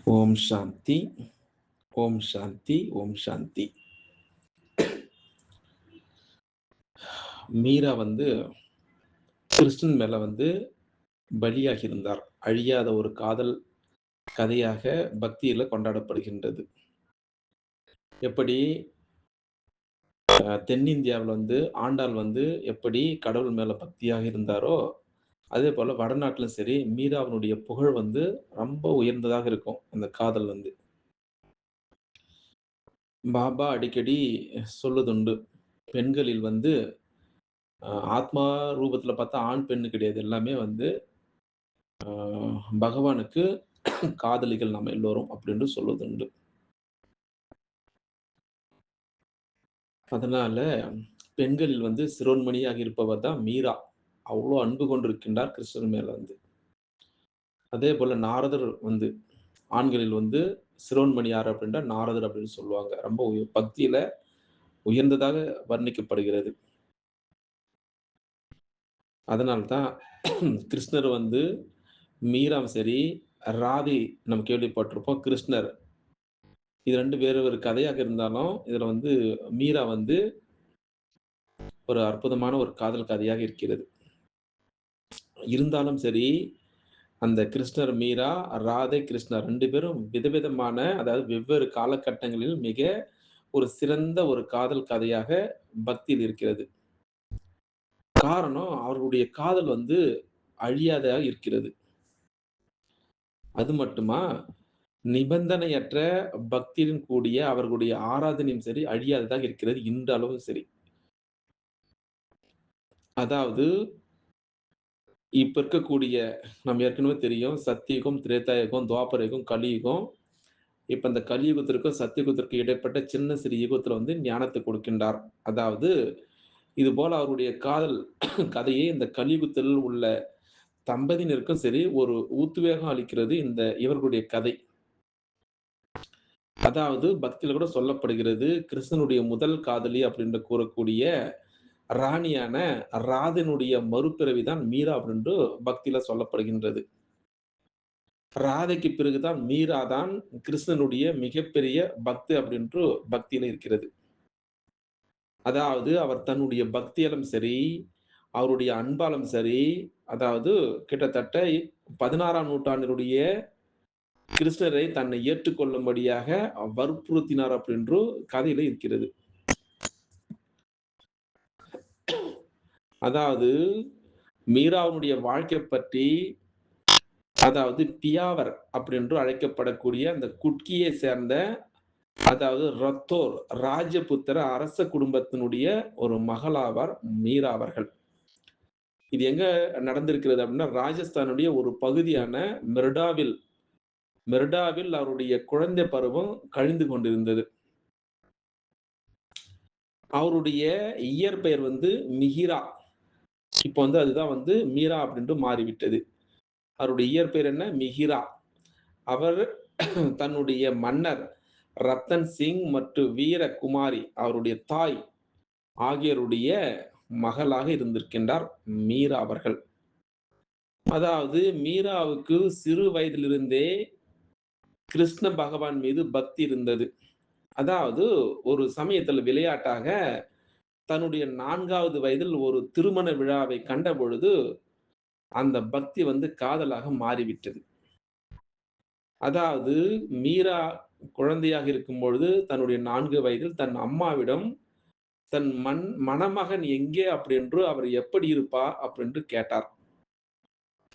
ஓம் சாந்தி, ஓம் சாந்தி, ஓம் சாந்தி. மீரா கிருஷ்ணன் மேல பலியாகி இருந்தார். அழியாத ஒரு காதல் கதையாக பக்தியில கொண்டாடப்படுகின்றது. எப்படி தென்னிந்தியாவுல ஆண்டாள் எப்படி கடவுள் மேல பக்தியாக இருந்தாரோ, அதேபோல வடநாட்டிலும் சரி, மீராவினுடைய புகழ் ரொம்ப உயர்ந்ததாக இருக்கும். அந்த காதல் பாபா அடிக்கடி சொல்லுதுண்டு. பெண்களில் ஆத்மா ரூபத்துல பார்த்தா ஆண், பெண்ணு கிடையாது. எல்லாமே அ பகவானுக்கு காதலிகள் நம்ம எல்லோரும் அப்படின்னு சொல்வதுண்டு. அதனால பெண்களில் சிரோன்மணியாக இருப்பவர் தான் மீரா. அவ்ளோ அன்பு கொண்டிருக்கின்றார் கிருஷ்ணர் மேல அதேபோல நாரதர் ஆண்களில் சிரோன்மணி யார் அப்படின்னா நாரதர் அப்படின்னு சொல்லுவாங்க. ரொம்ப பக்தியில உயர்ந்ததாக வர்ணிக்கப்படுகிறது. அதனால தான் கிருஷ்ணர் மீராவும் சரி, ராதை நம்ம கேள்விப்பட்டிருப்போம். கிருஷ்ணர் இது 2 வேறு வேறு கதையாக இருந்தாலும், இதுல மீரா ஒரு அற்புதமான ஒரு காதல் கதையாக இருக்கிறது. இருந்தாலும் சரி, அந்த கிருஷ்ணர், மீரா, ராதை, கிருஷ்ணர் 2 பேரும் விதவிதமான அதாவது வெவ்வேறு காலகட்டங்களில் மிக ஒரு சிறந்த ஒரு காதல் கதையாக பக்தியில் இருக்கிறது. காரணம் அவர்களுடைய காதல் அழியாததாக இருக்கிறது. அது மட்டுமா, நிபந்தனையற்ற பக்தியுடன் கூடிய அவர்களுடைய ஆராதனையும் சரி, அழியாததாக இருக்கிறது இன்றளவும் சரி. அதாவது இப்ப இருக்கக்கூடிய நம்ம ஏற்கனவே தெரியும் சத்தியுகம், திரேதாயுகம், துவாபர யுகம், கலியுகம். இப்ப இந்த கலியுகத்திற்கும், சத்தியுகத்திற்கும் இடைப்பட்ட சின்ன சிறு யுகத்துல ஞானத்தை கொடுக்கின்றார். அதாவது இதுபோல அவருடைய காதல் கதையை இந்த கலியுகத்தில் உள்ள தம்பதியினருக்கும் சரி, ஒரு உத்வேகம் அளிக்கிறது இவர்களுடைய கதை. அதாவது பக்தியில கூட சொல்லப்படுகிறது, கிருஷ்ணனுடைய முதல் காதலி அப்படின்னு கூறக்கூடிய ராணியான ராதனுடைய மறுபிறவி தான் மீரா அப்படின்று பக்தியில சொல்லப்படுகின்றது. ராதைக்கு பிறகுதான் மீரா தான் கிருஷ்ணனுடைய மிகப்பெரிய பக்தி அப்படின்று பக்தியில இருக்கிறது. அதாவது அவர் தன்னுடைய பக்தியாலும் சரி, அவருடைய அன்பாலும் சரி, அதாவது கிட்டத்தட்ட 16ஆம் நூற்றாண்டினுடைய கிருஷ்ணரை தன்னை ஏற்றுக்கொள்ளும்படியாக வற்புறுத்தினார் அப்படின்று கதையில இருக்கிறது. அதாவது மீராவுடைய வாழ்க்கை பற்றி அதாவது பியாவர் அப்படின்று அழைக்கப்படக்கூடிய அந்த குட்கியை சேர்ந்த அதாவது ரத்தோர் ராஜபுத்திர அரச குடும்பத்தினுடைய ஒரு மகளாவார் மீரா அவர்கள். இது எங்க நடந்திருக்கிறது அப்படின்னா, ராஜஸ்தானுடைய ஒரு பகுதியான மெர்டாவில் மெர்டாவில் அவருடைய குழந்தை பருவம் கழிந்து கொண்டிருந்தது. அவருடைய இயற்பெயர் மிஹிரா. இப்ப அதுதான் மீரா அப்படின்ட்டு மாறிவிட்டது. அவருடைய இயற்பெயர் என்ன? மிஹிரா. அவர் தன்னுடைய மன்னர் ரத்தன் சிங் மற்றும் வீரகுமாரி அவருடைய தாய் ஆகியோருடைய மகளாக இருந்திருக்கின்றார் மீரா அவர்கள். அதாவது மீராவுக்கு சிறு வயதிலிருந்தே கிருஷ்ண பகவான் மீது பக்தி இருந்தது. அதாவது ஒரு சமயத்துல விளையாட்டாக தன்னுடைய 4வது வயதில் ஒரு திருமண விழாவை கண்டபொழுது, அந்த பக்தி காதலாக மாறிவிட்டது. அதாவது மீரா குழந்தையாக இருக்கும் பொழுது, தன்னுடைய 4 வயதில் தன் அம்மாவிடம், தன் மணமகன் எங்கே அப்படின்று அவர் எப்படி இருப்பா அப்படின்று கேட்டார்.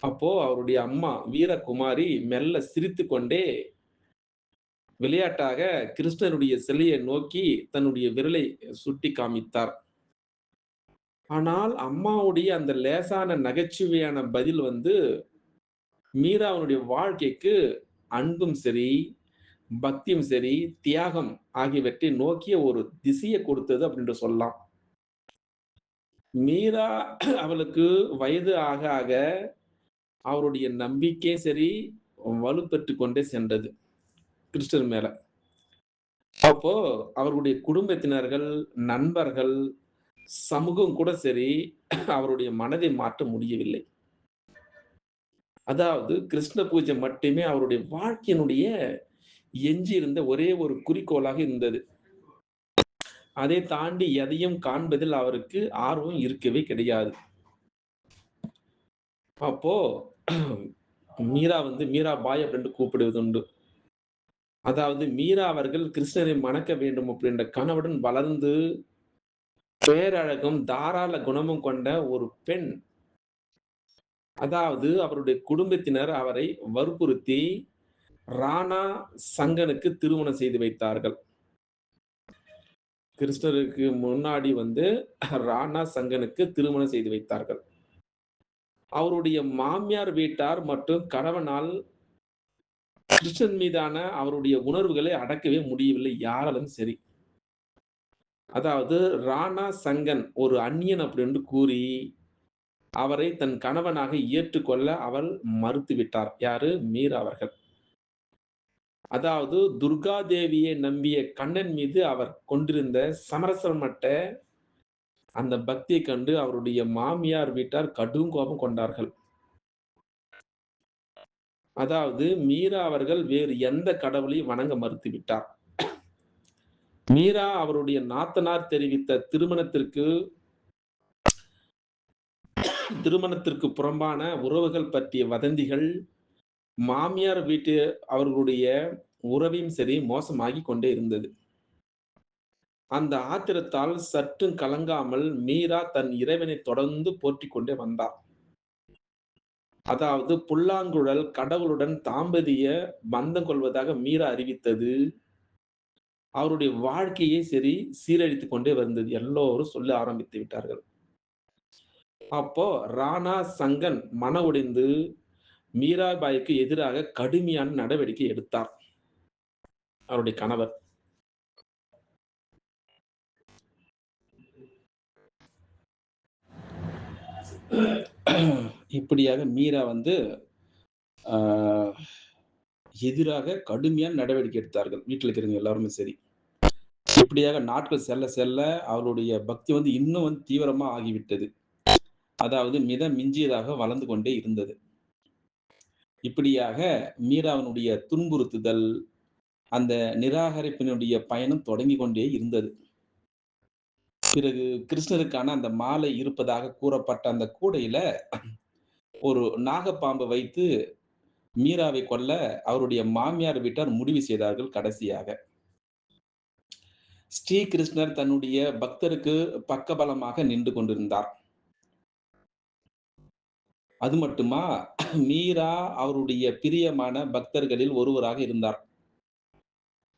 அப்போ அவருடைய அம்மா வீரகுமாரி மெல்ல சிரித்துக்கொண்டே விளையாட்டாக கிருஷ்ணருடைய சிலையை நோக்கி தன்னுடைய விரலை சுட்டி காமித்தார். ஆனால் அம்மாவுடைய அந்த லேசான நகைச்சுவையான பதில் மீராவுடைய வாழ்க்கைக்கு அன்பும் சரி, பக்தியும் சரி, தியாகம் ஆகியவற்றை நோக்கிய ஒரு திசையை கொடுத்தது அப்படின்னு சொல்லலாம். மீரா அவளுக்கு வயது ஆக ஆக அவருடைய நம்பிக்கையும் சரி வலுப்பெற்றுக் கொண்டே சென்றது கிருஷ்ணர் மேல. அப்போ அவருடைய குடும்பத்தினர்கள், நண்பர்கள், சமூகம் கூட சரி அவருடைய மனதை மாற்ற முடியவில்லை. அதாவது கிருஷ்ண பூஜை மட்டுமே அவருடைய வாழ்க்கையினுடைய எஞ்சியிருந்த ஒரே ஒரு குறிக்கோளாக இருந்தது. அதை தாண்டி எதையும் காண்பதில் அவருக்கு ஆர்வம் இருக்கவே கிடையாது. அப்போ மீரா வந்து மீராபாய் அப்படின்னு கூப்பிடுவதுண்டு. அதாவது மீரா அவர்கள் கிருஷ்ணரை மணக்க வேண்டும் அப்படின்ற கனவுடன் வளர்ந்து, பேரழகும், தாராள குணமும் கொண்ட ஒரு பெண். அதாவது அவருடைய குடும்பத்தினர் அவரை வற்புறுத்தி, ராணா சங்கனுக்கு திருமணம் செய்து வைத்தார்கள். கிருஷ்ணருக்கு முன்னாடி வந்து ராணா சங்கனுக்கு திருமணம் செய்து வைத்தார்கள். அவருடைய மாமியார் வீட்டார் மற்றும் கணவனால் கிருஷ்ணன் மீதான அவருடைய உணர்வுகளை அடக்கவே முடியவில்லை யாராலும் சரி. அதாவது ராணா சங்கன் ஒரு அந்நியன் அப்படின்னு கூறி, அவரை தன் கணவனாக ஏற்றுக்கொள்ள அவள் மறுத்துவிட்டார். யாரு? மீரா அவர்கள். அதாவது துர்கா தேவியை நம்பிய கண்ணன் மீது அவர் கொண்டிருந்த சமரசமற்ற அந்த பக்தியைக் கண்டு அவருடைய மாமியார் வீட்டார் கடும் கோபம் கொண்டார்கள். அதாவது மீரா அவர்கள் வேறு எந்த கடவுளையும் வணங்க மறுத்துவிட்டார். மீரா அவருடைய நாத்தனார் தெரிவித்த திருமணத்திற்கு புறம்பான உறவுகள் பற்றிய வதந்திகள், மாமியார் வீட்டு அவர்களுடைய உறவையும் சரி மோசமாகிக் கொண்டே இருந்தது. அந்த ஆத்திரத்தால் சற்றும் கலங்காமல் மீரா தன் இறைவனை தொடர்ந்து போற்றிக் கொண்டே வந்தார். அதாவது புல்லாங்குழல் கடவுளுடன் தாம்பதிய பந்தம் கொள்வதாக மீரா அறிவித்தது, அவருடைய வாழ்க்கையை சரி சீரழித்துக் கொண்டே வந்தது. எல்லோரும் சொல்ல ஆரம்பித்து விட்டார்கள். அப்போ ராணா சங்கன் மன உடைந்து மீராபாய்க்கு எதிராக கடுமையான நடவடிக்கை எடுத்தார். அவருடைய கணவர். இப்படியாக மீரா வந்து ஆ எதிராக கடுமையான நடவடிக்கை எடுத்தார்கள். வீட்ல இருக்கிறவங்க எல்லாருமே சரி. இப்படியாக நாட்கள் செல்ல செல்ல அவருடைய பக்தி வந்து இன்னும் வந்து தீவிரமா ஆகிவிட்டது. அதாவது மிதமிஞ்சியதாக வளர்ந்து கொண்டே இருந்தது. இப்படியாக மீராவினுடைய துன்புறுத்துதல், அந்த நிராகரிப்பினுடைய பயணம் தொடங்கிக் கொண்டே இருந்தது. பிறகு கிருஷ்ணருக்கான அந்த மாலை இருப்பதாக கூறப்பட்ட அந்த கூடையில ஒரு நாகப்பாம்பு வைத்து மீராவை கொல்ல அவருடைய மாமியார் வீட்டார் முடிவு செய்தார்கள் கடைசியாக. ஸ்ரீகிருஷ்ணர் தன்னுடைய பக்தருக்கு பக்கபலமாக நின்று கொண்டிருந்தார். அது மட்டுமா, மீரா அவருடைய பிரியமான பக்தர்களில் ஒருவராக இருந்தார்.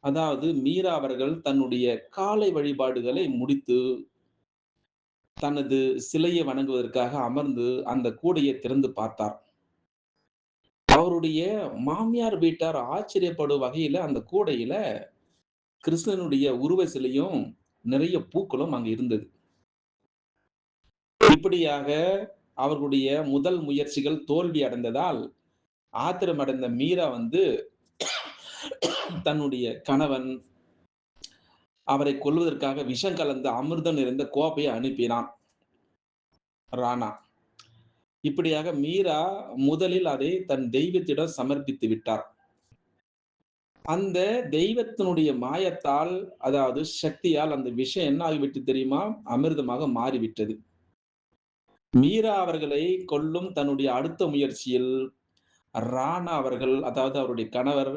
அதாவது மீரா அவர்கள் தன்னுடைய காலை வழிபாடுகளை முடித்து, தனது சிலையை வணங்குவதற்காக அமர்ந்து அந்த கூடையை திறந்து பார்த்தார். அவருடைய மாமியார் வீட்டார் ஆச்சரியப்படும் வகையில அந்த கூடையில கிருஷ்ணனுடைய உருவ சிலையும், நிறைய பூக்களும் அங்க இருந்தது. இப்படியாக அவர்களுடைய முதல் முயற்சிகள் தோல்வி அடைந்ததால், ஆத்திரமடைந்த மீரா வந்து தன்னுடைய கணவன், அவரை கொல்வதற்காக விஷம் கலந்த அமிர்தம் நிறைந்த கோப்பையை அனுப்பினான் ராணா. இப்படியாக மீரா முதலில் அதை தன் தெய்வத்திடம் சமர்ப்பித்து விட்டார். அந்த தெய்வத்தினுடைய மாயத்தால், அதாவது சக்தியால் அந்த விஷம் என்ன ஆகிவிட்டது தெரியுமா? அமிர்தமாக மாறிவிட்டது. மீரா அவர்களை கொல்லும் தன்னுடைய அடுத்த முயற்சியில், ராணா அவர்கள், அதாவது அவருடைய கணவர்,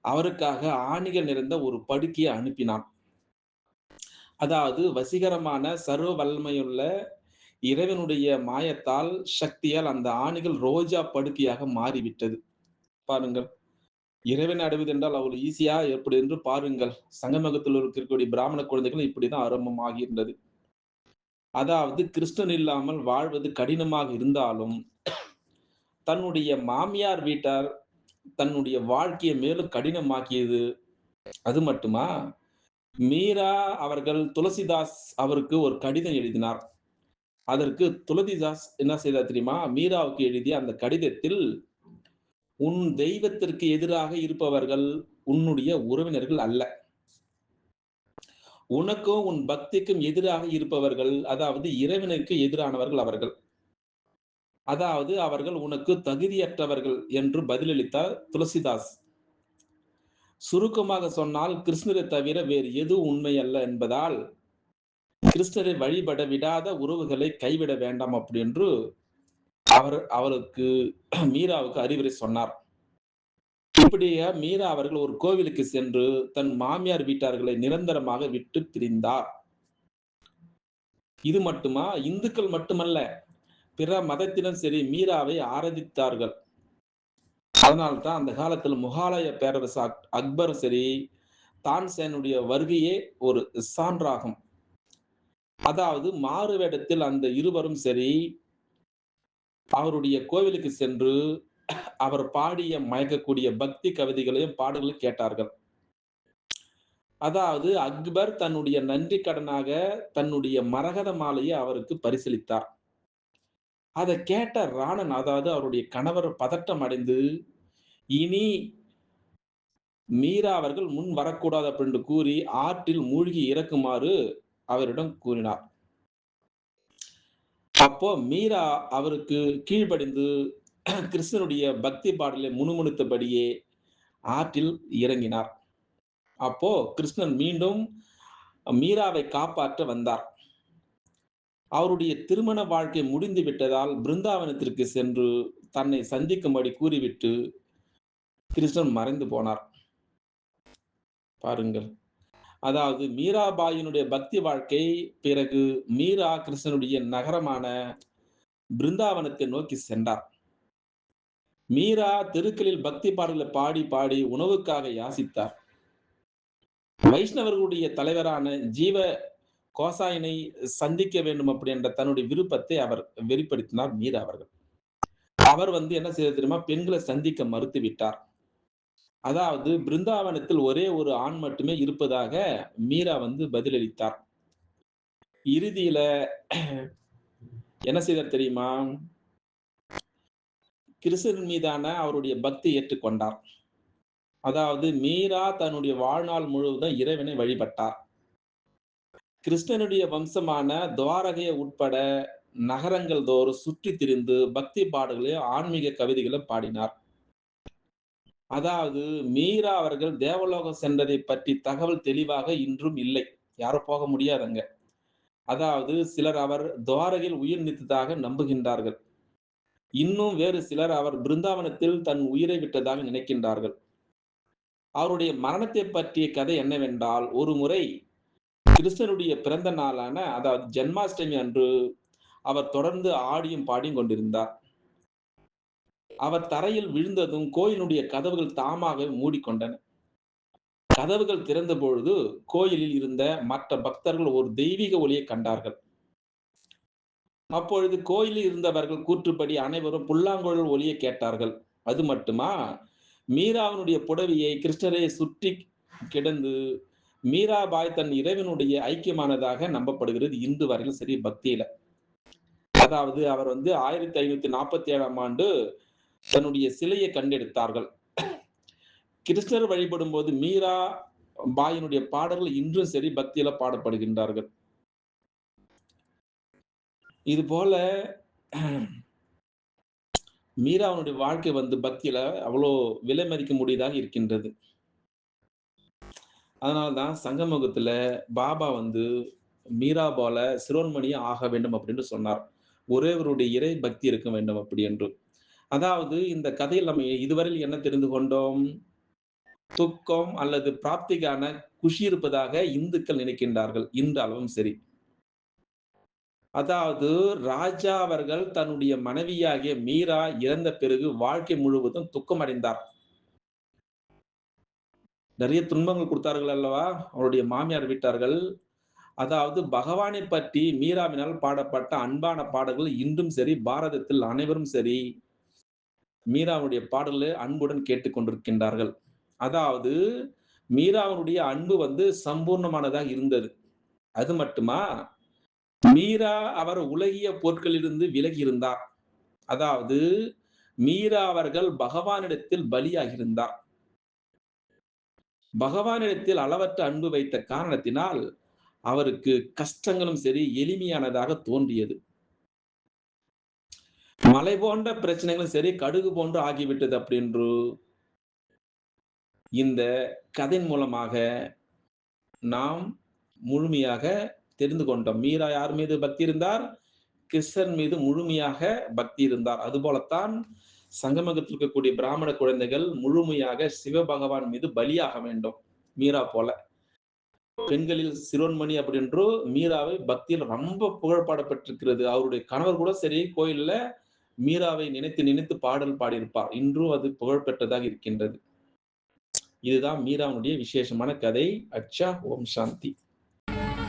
அவருக்காக ஆணிகள் நிறைந்த ஒரு படுக்கையை அனுப்பினான். அதாவது வசீகரமான சர்வ வல்லமையுள்ள இறைவனுடைய மாயத்தால், சக்தியால் அந்த ஆணிகள் ரோஜா படுக்கையாக மாறிவிட்டது. பாருங்கள். இறைவனை அடைவது என்றால் அவ்வளவு ஈஸியா எப்படி என்று பாருங்கள். சங்கமகத்தில் இருக்கக்கூடிய பிராமண குழந்தைகள் இப்படிதான் ஆரம்பமாகின்றது. அதாவது கிருஷ்ணன் இல்லாமல் வாழ்வது கடினமாக இருந்தாலும், தன்னுடைய மாமியார் வீட்டார் தன்னுடைய வாழ்க்கையை மேலும் கடினமாக்கியது. அது மட்டுமா, மீரா அவர்கள் துளசிதாஸ் அவருக்கு ஒரு கடிதம் எழுதினார். அதற்கு துளசிதாஸ் என்ன செய்தார் தெரியுமா? மீராவுக்கு எழுதிய அந்த கடிதத்தில், "உன் தெய்வத்திற்கு எதிராக இருப்பவர்கள் உன்னுடைய உறவினர்கள் அல்ல. உனக்கும் உன் பக்திக்கும் எதிராக இருப்பவர்கள், அதாவது இறைவனுக்கு எதிரானவர்கள் அவர்கள். அதாவது அவர்கள் உனக்கு தகுதியற்றவர்கள் என்று பதிலளித்தார் துளசிதாஸ். சுருக்கமாக சொன்னால் கிருஷ்ணரை தவிர வேறு எதுவும் உண்மை அல்ல என்பதால் கிருஷ்ணரை வழிபட விடாத உறவுகளை கைவிட வேண்டாம் அப்படி என்று அவருக்கு மீராவுக்கு அறிவுரை சொன்னார். இப்படியே மீரா அவர்கள் ஒரு கோவிலுக்கு சென்று தன் மாமியார் வீட்டார்களை நிரந்தரமாக விட்டு பிரிந்தார். இது மட்டுமா, இந்துக்கள் மட்டுமல்ல, பிற மதத்தினர் சரி மீராவை ஆராதித்தார்கள். அதனால்தான் அந்த காலத்தில் முகலாய பேரரசு அக்பரும் சரி தான்சேனுடைய வருகையே ஒரு சான்றாகும். அதாவது மாறு வேடத்தில் அந்த இருவரும் சரி அவருடைய கோவிலுக்கு சென்று அவர் பாடிய மயக்கக்கூடிய பக்தி கவிதைகளையும் பாடல்களையும் கேட்டார்கள். அதாவது அக்பர் தன்னுடைய நன்றி கடனாக தன்னுடைய மரகத மாலையை அவருக்கு பரிசளித்தார். அதை கேட்ட ராணன், அதாவது அவருடைய கணவர் பதட்டம் அடைந்து இனி மீரா அவர்கள் முன் வரக்கூடாது அப்படின்னு கூறி ஆற்றில் மூழ்கி இறக்குமாறு அவரிடம் கூறினார். அப்போ மீரா அவருக்கு கீழ்ப்படிந்து கிருஷ்ணனுடைய பக்தி பாடலை முணுமுணுத்தபடியே ஆற்றில் இறங்கினார். அப்போ கிருஷ்ணன் மீண்டும் மீராவை காப்பாற்ற வந்தார். அவருடைய திருமண வாழ்க்கை முடிந்து விட்டதால் பிருந்தாவனத்திற்கு சென்று தன்னை சந்திக்கும்படி கூறிவிட்டு கிருஷ்ணன் மறைந்து போனார். பாருங்கள், அதாவது மீராபாயினுடைய பக்தி வாழ்க்கை பிறகு மீரா கிருஷ்ணனுடைய நகரமான பிருந்தாவனத்தை நோக்கி சென்றார். மீரா தெருக்களில் பக்தி பாடல்களை பாடி பாடி உணவுக்காக யாசித்தார். வைஷ்ணவர்களுடைய தலைவரான ஜீவ கோசாயினை சந்திக்க வேண்டும் அப்படி என்ற தன்னுடைய விருப்பத்தை அவர் வெளிப்படுத்தினார் மீரா அவர்கள். அவர் என்ன செய்ய தெரியுமா, பெண்களை சந்திக்க மறுத்து விட்டார். அதாவது பிருந்தாவனத்தில் ஒரே ஒரு ஆண் மட்டுமே இருப்பதாக மீரா பதிலளித்தார். இறுதியில என்ன செய்தார் தெரியுமா, கிருஷ்ணன் மீதான அவருடைய பக்தி ஏற்றுக்கொண்டார். அதாவது மீரா தன்னுடைய வாழ்நாள் முழுவதும் இறைவனை வழிபட்டார். கிருஷ்ணனுடைய வம்சமான துவாரகையை உட்பட நகரங்கள் தோறும் சுற்றி திரிந்து பக்தி பாடல்களையும் ஆன்மீக கவிதைகளும் பாடினார். அதாவது மீரா அவர்கள் தேவலோகம் சென்றதை பற்றி தகவல் தெளிவாக இன்றும் இல்லை. யாரும் போக முடியாதுங்க. அதாவது சிலர் அவர் துவாரகையில் உயிர் நீத்ததாக நம்புகின்றார்கள். இன்னும் வேறு சிலர் அவர் பிருந்தாவனத்தில் தன் உயிரை விட்டதாக நினைக்கின்றார்கள். அவருடைய மரணத்தை பற்றிய கதை என்னவென்றால், ஒரு முறை கிருஷ்ணனுடைய பிறந்த நாளான அதாவது ஜென்மாஷ்டமி அன்று அவர் தொடர்ந்து ஆடியும் பாடியும் கொண்டிருந்தார். அவர் தரையில் விழுந்ததும் கோயிலுடைய கதவுகள் தாமாக மூடிக்கொண்டன. கதவுகள் திறந்த பொழுது கோயிலில் இருந்த மற்ற பக்தர்கள் ஒரு தெய்வீக ஒளியை கண்டார்கள். அப்பொழுது கோயிலில் இருந்தவர்கள் கூற்றுப்படி அனைவரும் புல்லாங்குழல் ஒலியை கேட்டார்கள். அது மட்டுமா, மீராவினுடைய புடவையை கிருஷ்ணரை சுற்றி கிடந்து மீராபாய் தன் இறைவனுடைய ஐக்கியமானதாக நம்பப்படுகிறது இன்று வரையிலும் சரி பக்தியில. அதாவது அவர் 1547ஆம் ஆண்டு தன்னுடைய சிலையை கண்டெடுத்தார்கள். கிருஷ்ணர் வழிபடும் போது மீரா பாயினுடைய பாடல்கள் இன்றும் சரி பக்தியில பாடப்படுகின்றார்கள். இது போல மீராவுடைய வாழ்க்கை பக்தியில அவ்வளோ விலை மதிக்க முடியதாக இருக்கின்றது. அதனால்தான் சங்கமுகத்துல பாபா மீரா போல சிரோன்மணியா ஆக வேண்டும் அப்படின்னு சொன்னார். ஒரேவருடைய இறை பக்தி இருக்க வேண்டும் அப்படி என்று. அதாவது இந்த கதையில் நம்ம இதுவரையில் என்ன தெரிந்து கொண்டோம்? துக்கம் அல்லது பிராப்திக்கான குஷி இருப்பதாக இந்துக்கள் நினைக்கின்றார்கள் இன்றளவும் சரி. அதாவது ராஜா அவர்கள் தன்னுடைய மனைவியாகிய மீரா இறந்த பிறகு வாழ்க்கை முழுவதும் துக்கம் அடைந்தார். நிறைய துன்பங்கள் கொடுத்தார்கள் அல்லவா அவருடைய மாமியார் வீட்டார்கள். அதாவது பகவானை பற்றி மீராவினால் பாடப்பட்ட அன்பான பாடல்கள் இன்றும் சரி பாரதத்தில் அனைவரும் சரி மீராவுடைய பாடல்களை அன்புடன் கேட்டுக்கொண்டிருக்கின்றார்கள். அதாவது மீராவுடைய அன்பு சம்பூர்ணமானதாக இருந்தது. அது மட்டுமா, மீரா அவர் உலகிய பொருட்களிலிருந்து விலகி இருந்தார். அதாவது மீரா அவர்கள் பகவானிடத்தில் பலியாகியிருந்தார். பகவானிடத்தில் அளவற்ற அன்பு வைத்த காரணத்தினால் அவருக்கு கஷ்டங்களும் சரி எளிமையானதாக தோன்றியது. மலை போன்ற பிரச்சனைகளும் சரி கடுகு போன்று ஆகிவிட்டது அப்படின்று இந்த கதையின் மூலமாக நாம் முழுமையாக தெரிந்து கொண்டோம். மீரா யார் மீது பக்தி இருந்தார்? கிருஷ்ணன் மீது முழுமையாக பக்தி இருந்தார். அதுபோலத்தான் சங்கமத்தில் இருக்கக்கூடிய பிராமண குழந்தைகள் முழுமையாக சிவபகவான் மீது பலியாக வேண்டும். மீரா போல பெண்களில் சிரோன்மணி அப்படின்றோ மீராவை பக்தியில் ரொம்ப புகழ்பாடப்பட்டிருக்கிறது. அவருடைய கணவர் கூட சரி கோயில்ல மீராவை நினைத்து நினைத்து பாடல் பாடியிருப்பார். இன்றும் அது புகழ் பெற்றதாக இருக்கின்றது. இதுதான் மீராவுடைய விசேஷமான கதை. அச்சா, ஓம் சாந்தி.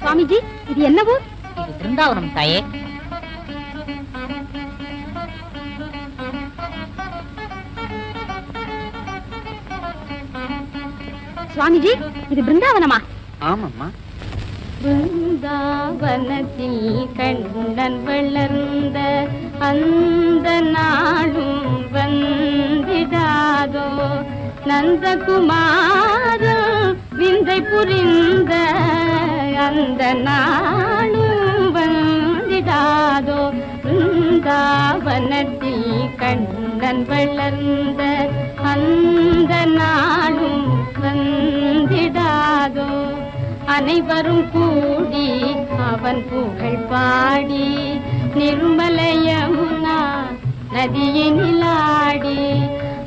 சுவாமிஜி, இது என்ன ஊர்? இது பிருந்தாவனம் தாயே. சுவாமிஜி, இது பிருந்தாவனமா? ஆமாம்மா. பிருந்தாவனத்தில் கண்ணன் வளர்ந்த அந்த நாளும் வந்திடாதோ, நந்தகுமாரன் விந்தை புரிந்த அந்த நாளும் வந்திடாதோ, பிருந்தாவனத்தில் கண்ணன் வளர்ந்த அந்த நாளும் வந்திடாதோ, அனைவரும் கூடி அவன் புகழ் பாடி நிர்மல யமுனா நதியினிலாடி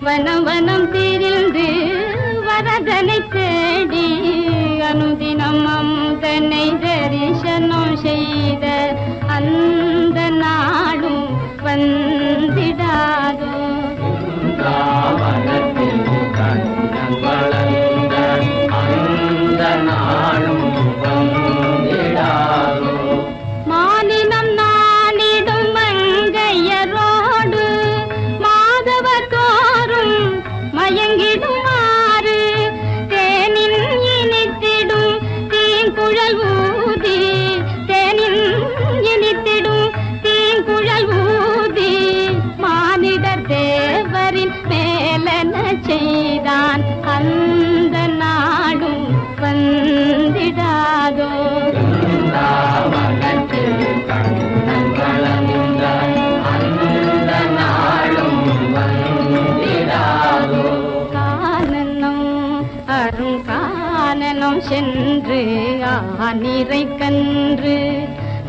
வனம் வனம் திரிந்து வரதனை தேடி அனுதினம் அமுதனை தரிசனம் செய்த அந்த நாளும் வந்திடாதோ, மானினம் நாளிடும் மங்கையரோடு மாதவர் தோறும் மயங்கிடுமாறு தேனின் இனித்திடும் தீங்குழல் ஊதி, தேனின் இனித்திடும் தீங்குழல் ஊதி மானிடர் தேவரின் மேலன செய்தான் அந்த நாடும் வந்திடாதோ, கானனம் அருங்கானனம் சென்று ஆனிரை கன்று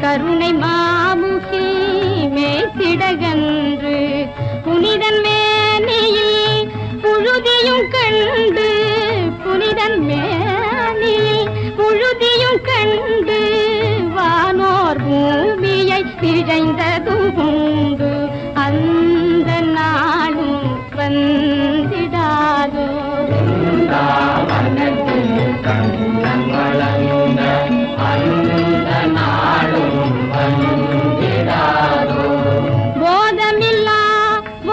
கருணை மாமுகி மேத்திடகன்று புனிதன் மேனியில் புழுதியும் கண்டு, புனிதன் மேனியில் புழுதியும் கண்டு வானோர் பூமியை பிழைந்ததும் உண்டு அந்த நாளும் வந்திடாதோ, போதமில்லா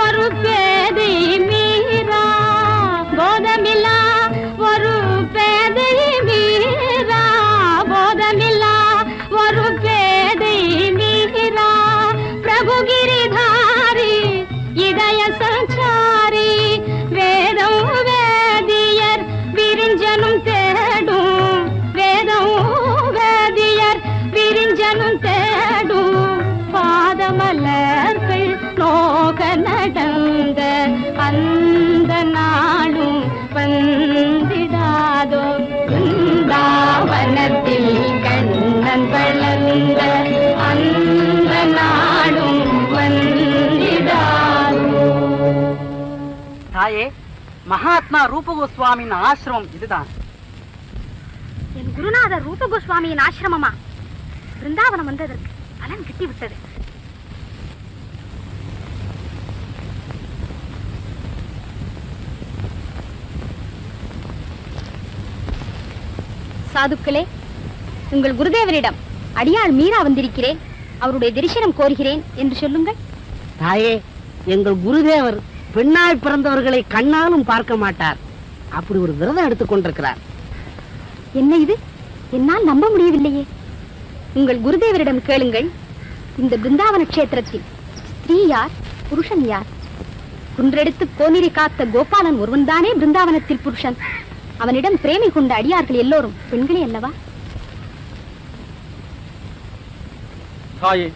ஒரு பேதை மீரா, போதமில்லா ஒரு பேதை மீரா, போதமில்லா ஒரு பேதை மீரா, பிரபு கிரிதாரி இதய சஞ்சாரி வேதம் வேதியர் விரிஞ்சனும் தேடும், வேதம் வேதியர் விரிஞ்சனும் தேடும் பாதமலர்கள் நோக நடந்த அந்த நாளும் வந்திடாதோ, பிருந்தாவனத்தில் கண்ணன் வளர்ந்த அந்த நாளும் வந்திடாதோ. தாயே, மகாத்மா ரூப கோஸ்வாமியின் ஆசிரமம் இதுதான். என் குருநாதர் ரூப கோஸ்வாமியின் ஆசிரமமா? பிருந்தாவனம் வந்ததற்கு பலன் கிட்டிவிட்டது. சாதுக்களே, உங்கள் குருதேவரிடம் அடியாள் மீரா வந்திருக்கிறேன், அவருடைய தரிசனம் கோருகிறேன் என்று சொல்லுங்கள். தாயே, எங்கள் குருதேவர் பெண்ணாய் பிறந்தவர்களை கண்ணாலும் பார்க்க மாட்டார். அப்படி ஒரு விரதம் எடுத்துக் கொண்டிருக்கிறார். என்ன இது? என்னால் நம்ப முடியவில்லையே. உங்கள் குருதேவரிடம் கேளுங்கள், இந்த பிருந்தாவன கஷேத்திரத்தில் ஸ்திரீ யார், புருஷன் யார்? குன்றெடுத்து கோனிரி காத்த கோபாலன் ஒருவன்தானே பிருந்தாவனத்தில் புருஷன். அவனிடம் பிரேமை கொண்ட அடியார்கள் எல்லோரும் பெண்களே அல்லவா? தாயே,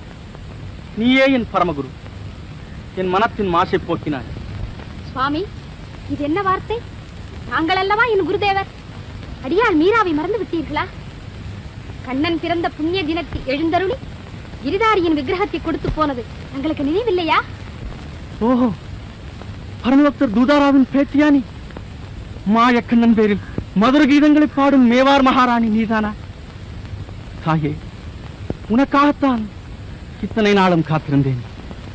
நீயே என் பரமகுரு. என் மனத்தின் மாசை போக்கினாய். சுவாமி, இது என்ன வார்த்தை? நாங்கள் அல்லவா என் குருதேவர். அடியாள் மீராவை மறந்து விட்டீர்களா? கண்ணன் பிறந்த புண்ணிய தினத்தில் எழுந்தருளி கிரிதாரியின் விக்கிரகத்தை கொடுத்து போனது தங்களுக்கு நினைவில்லையா? ஓஹோ, பரமபக்தர் தூதாராவின் பேத்தியானி. மாயக்கண்ணன் பேரில் மதுர கீதங்களை பாடும் மேவார் மகாராணி நீதானா? தாயே, உனக்காகத்தான் இத்தனை நாளும் காத்திருந்தேன்.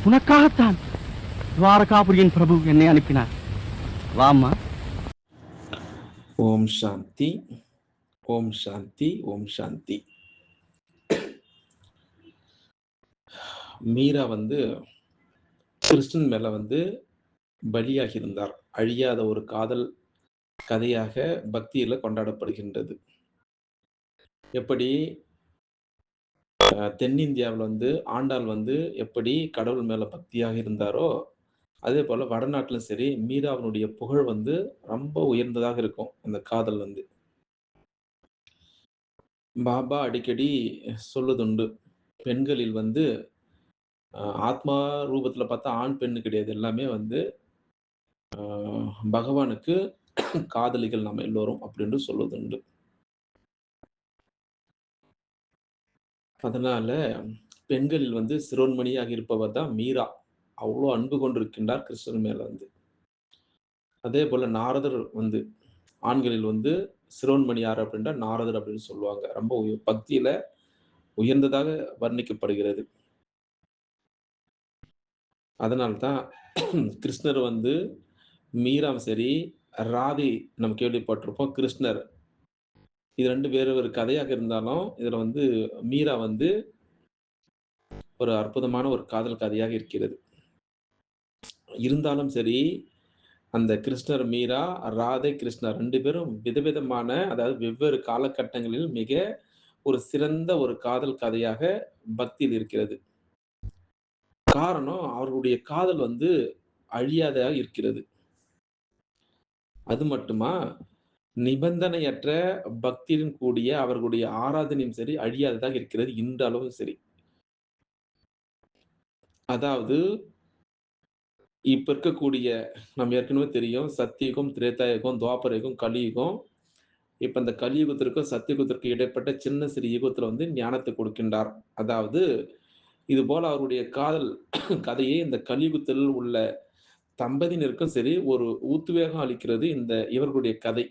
உனக்காகத்தான் துவாரகாபுரியின் பிரபு என்னை அனுப்பினார். வாம்மா. ஓம் சாந்தி, ஓம் சாந்தி, ஓம் சாந்தி. மீரா கிருஷ்ணன் மேல பலியாகி இருந்தார். அழியாத ஒரு காதல் கதையாக பக்தியில கொண்டாடப்படுகின்றது. எப்படி தென்னிந்தியாவில் ஆண்டாள் எப்படி கடவுள் மேல பக்தியாக இருந்தாரோ, அதே போல வடநாட்டிலும் சரி மீராவினுடைய புகழ் ரொம்ப உயர்ந்ததாக இருக்கும். அந்த காதல் பாபா அடிக்கடி சொல்லுதுண்டு, பெண்களில் ஆத்மா ரூபத்துல பார்த்தா ஆண் பெண்ணு கிடையாது, எல்லாமே பகவானுக்கு காதலிகள் நம்ம எல்லோரும் அப்படின்னு சொல்லுதுண்டு. அதனால பெண்களில் சிரோன்மணியாக இருப்பவர் தான் மீரா. அவ்வளோ அன்பு கொண்டிருக்கின்றார் கிருஷ்ணன் மேல. அதே போல நாரதர் ஆண்களில் சிரோன்மணி யார் அப்படின்னா நாரதர் அப்படின்னு சொல்லுவாங்க. ரொம்ப பக்தியில உயர்ந்ததாக வர்ணிக்கப்படுகிறது. அதனால்தான் கிருஷ்ணர் மீராம் சரி, ராதை நம்ம கேள்விப்பட்டிருப்போம். கிருஷ்ணர், இது ரெண்டு வேறு வேறு கதையாக இருந்தாலும் இதுல மீரா ஒரு அற்புதமான ஒரு காதல் கதையாக இருக்கிறது. இருந்தாலும் சரி, அந்த கிருஷ்ணர் மீரா, ராதை கிருஷ்ணர் ரெண்டு பேரும் விதவிதமான, அதாவது வெவ்வேறு காலகட்டங்களில் மிக ஒரு சிறந்த ஒரு காதல் கதையாக பக்தியில் இருக்கிறது. காரணம், அவர்களுடைய காதல் அழியாததாக இருக்கிறது. அது மட்டுமா, நிபந்தனையற்ற பக்தியுடன் கூடிய அவர்களுடைய ஆராதனையும் சரி அழியாததாக இருக்கிறது இன்றளவும் சரி. அதாவது இப்ப இருக்கக்கூடிய, நம்ம ஏற்கனவே தெரியும், சத்தியுகம், திரேதாயுகம், துவாபரயுகம், கலியுகம். இப்ப இந்த கலியுகத்திற்கும் சத்தியுகத்திற்கும் இடைப்பட்ட சின்ன சிறு யுகத்துல ஞானத்தை கொடுக்கின்றார். அதாவது இது போல அவருடைய காதல் கதையை இந்த கலியுகத்தில் உள்ள தம்பதியினருக்கும் சரி ஒரு ஊத்துவேகம் அளிக்கிறது இவர்களுடைய கதை.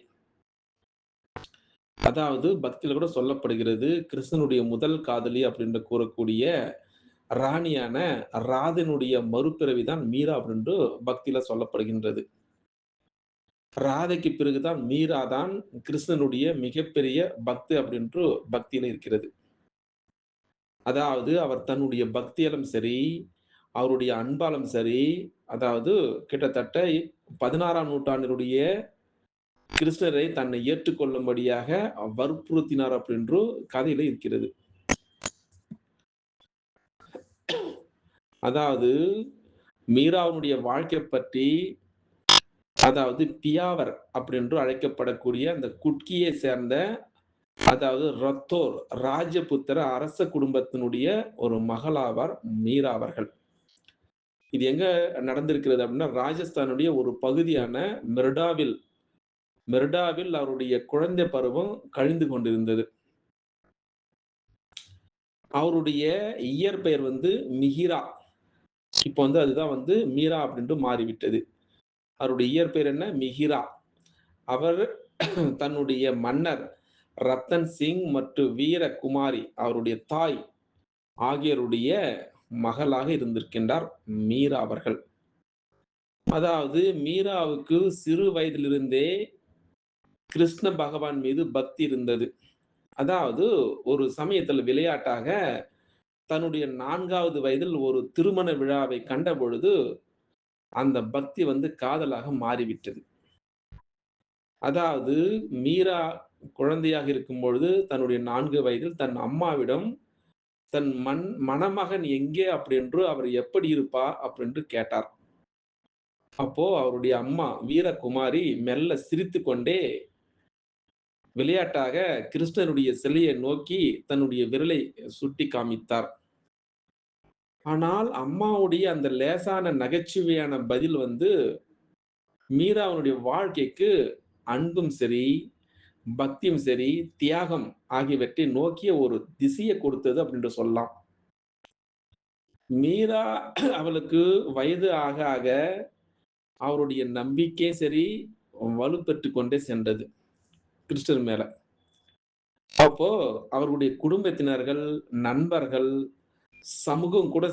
அதாவது பக்தியில கூட சொல்லப்படுகிறது, கிருஷ்ணனுடைய முதல் காதலி அப்படின்னு கூறக்கூடிய ராணியான ராதனுடைய மறுபிறவிதான் மீரா அப்படின்று பக்தியில சொல்லப்படுகின்றது. ராதைக்கு பிறகுதான் மீரா தான் கிருஷ்ணனுடைய மிகப்பெரிய பக்தி அப்படின்று பக்தியில இருக்கிறது. அதாவது அவர் தன்னுடைய பக்தியாலும் சரி, அவருடைய அன்பாலும் சரி, அதாவது கிட்டத்தட்ட 16ஆம் நூற்றாண்டினுடைய கிருஷ்ணரை தன்னை ஏற்றுக்கொள்ளும்படியாக வற்புறுத்தினார் அப்படின்று கதையில இருக்கிறது. அதாவது மீராவுடைய வாழ்க்கை பற்றி, அதாவது பியாவர் அப்படின்று அழைக்கப்படக்கூடிய அந்த குட்கியை சேர்ந்த, அதாவது ரத்தோர் ராஜபுத்திர அரச குடும்பத்தினுடைய ஒரு மகளாவார் மீரா அவர்கள். இது எங்க நடந்திருக்கிறது அப்படின்னா, ராஜஸ்தானுடைய ஒரு பகுதியான மெர்டாவில் அவருடைய குழந்தை பருவம் கழிந்து கொண்டிருந்தது. அவருடைய இயற்பெயர் மிகிரா. இப்போ அதுதான் மீரா அப்படின்ட்டு மாறிவிட்டது. அவருடைய இயற்பெயர் என்ன? மிகிரா. அவர் தன்னுடைய மன்னர் ரத்தன் சிங் மற்றும் வீரகுமாரி அவருடைய தாய் ஆகியோருடைய மகளாக இருந்திருக்கின்றார் மீரா அவர்கள். அதாவது மீராவுக்கு சிறு வயதிலிருந்தே கிருஷ்ண பகவான் மீது பக்தி இருந்தது. அதாவது ஒரு சமயத்தில் விளையாட்டாக தன்னுடைய 4வது வயதில் ஒரு திருமண விழாவை கண்ட பொழுது அந்த பக்தி காதலாக மாறிவிட்டது. அதாவது மீரா குழந்தையாக இருக்கும் பொழுது தன்னுடைய 4 வயதில் தன் அம்மாவிடம் தன் மணமகன் எங்கே அப்படின்று, அவர் எப்படி இருப்பா அப்படின்று கேட்டார். அப்போ அவருடைய அம்மா வீரகுமாரி மெல்ல சிரித்து கொண்டே விளையாட்டாக கிருஷ்ணனுடைய சிலையை நோக்கி தன்னுடைய விரலை சுட்டி காமித்தார். ஆனால் அம்மாவுடைய அந்த லேசான நகைச்சுவையான பதில் வந்து மீராவுடைய வாழ்க்கைக்கு அன்பும் சரி, பக்தியும் சரி, தியாகம் ஆகியவற்றை நோக்கிய ஒரு திசையை கொடுத்தது அப்படின்னு சொல்லலாம். மீரா அவளுக்கு வயது ஆக ஆக அவருடைய நம்பிக்கை சரி வலுப்பெற்றுக் கொண்டே சென்றது கிறிஸ்டர் மேல. அப்போ அவர்களுடைய குடும்பத்தினர்கள், நண்பர்கள், சமூகம் கூட